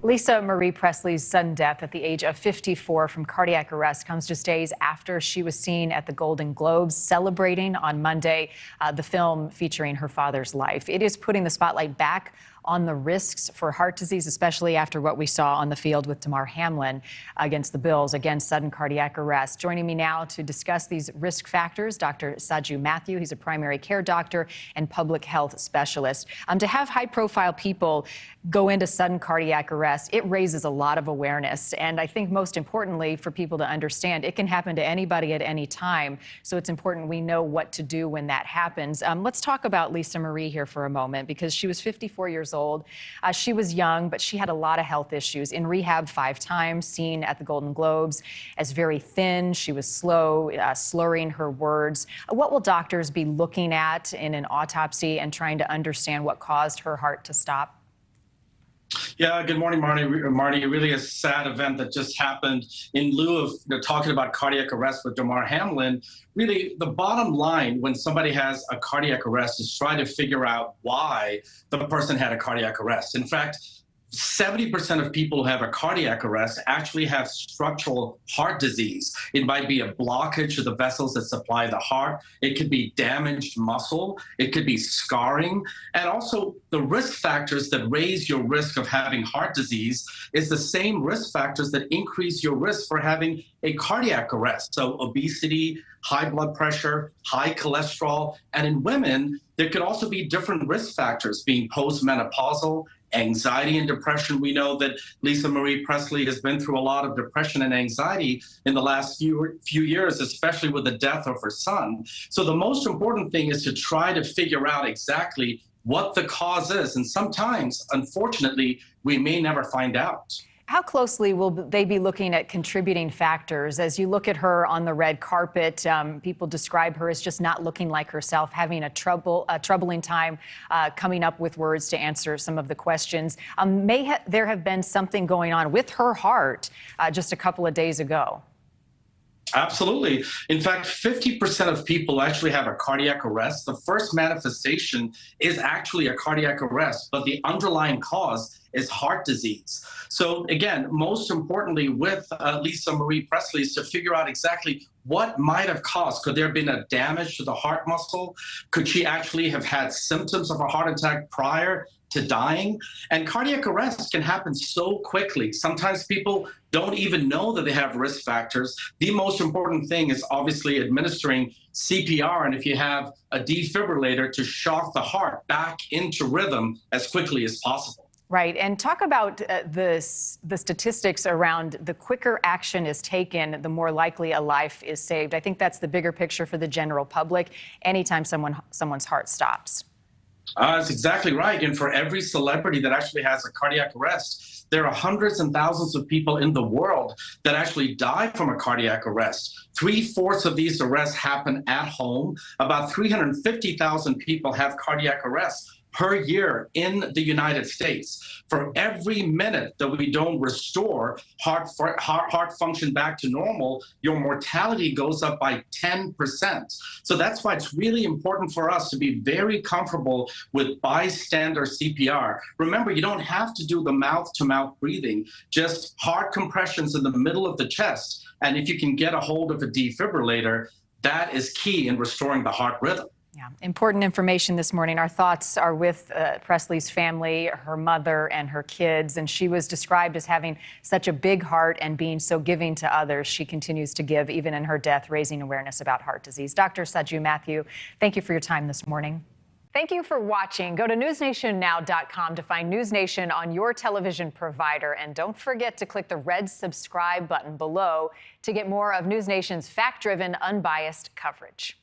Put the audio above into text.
Lisa Marie Presley's sudden death at the age of 54 from cardiac arrest comes just days after she was seen at the Golden Globes celebrating on Monday the film featuring her father's life. It is putting the spotlight back on the risks for heart disease, especially after what we saw on the field with Damar Hamlin against the Bills. Again, sudden cardiac arrest. Joining me now to discuss these risk factors, Dr. Saju Mathew. He's a primary care doctor and public health specialist. To have high-profile people go into sudden cardiac arrest, it raises a lot of awareness. And I think most importantly for people to understand, it can happen to anybody at any time. So it's important we know what to do when that happens. Let's talk about Lisa Marie here for a moment, because she was 54 years old. She was young, but she had a lot of health issues. In rehab 5 times, seen at the Golden Globes as very thin. She was slow, slurring her words. What will doctors be looking at in an autopsy and trying to understand what caused her heart to stop? Yeah, good morning, Marni. Really a sad event that just happened. In lieu of talking about cardiac arrest with Damar Hamlin, really the bottom line when somebody has a cardiac arrest is try to figure out why the person had a cardiac arrest. In fact, 70% of people who have a cardiac arrest actually have structural heart disease. It might be a blockage of the vessels that supply the heart. It could be damaged muscle. It could be scarring. And also the risk factors that raise your risk of having heart disease is the same risk factors that increase your risk for having a cardiac arrest. So obesity, high blood pressure, high cholesterol. And in women, there could also be different risk factors, being postmenopausal, anxiety and depression. We know that Lisa Marie Presley has been through a lot of depression and anxiety in the last few years, especially with the death of her son. So the most important thing is to try to figure out exactly what the cause is. And sometimes, unfortunately, we may never find out. How closely will they be looking at contributing factors? As you look at her on the red carpet, people describe her as just not looking like herself, having a troubling time coming up with words to answer some of the questions. There have been something going on with her heart just a couple of days ago? Absolutely. In fact, 50% of people actually have a cardiac arrest. The first manifestation is actually a cardiac arrest, but the underlying cause is heart disease. So again, most importantly with Lisa Marie Presley is to figure out exactly what might have caused. Could there have been a damage to the heart muscle? Could she actually have had symptoms of a heart attack prior to dying? And cardiac arrest can happen so quickly. Sometimes people don't even know that they have risk factors. The most important thing is obviously administering CPR, and if you have a defibrillator, to shock the heart back into rhythm as quickly as possible. Right. And talk about the statistics around the quicker action is taken, the more likely a life is saved. I think that's the bigger picture for the general public anytime someone's heart stops. That's exactly right. And for every celebrity that actually has a cardiac arrest, there are hundreds and thousands of people in the world that actually die from a cardiac arrest. 3/4 of these arrests happen at home. About 350,000 people have cardiac arrests per year in the United States. For every minute that we don't restore heart function back to normal, your mortality goes up by 10%. So that's why it's really important for us to be very comfortable with bystander CPR. Remember, you don't have to do the mouth-to-mouth breathing, just heart compressions in the middle of the chest. And if you can get a hold of a defibrillator, that is key in restoring the heart rhythm. Yeah, important information this morning. Our thoughts are with Presley's family, her mother and her kids, and she was described as having such a big heart and being so giving to others. She continues to give even in her death, raising awareness about heart disease. Dr. Saju Mathew, thank you for your time this morning. Thank you for watching. Go to NewsNationNow.com to find NewsNation on your television provider. And don't forget to click the red subscribe button below to get more of NewsNation's fact-driven, unbiased coverage.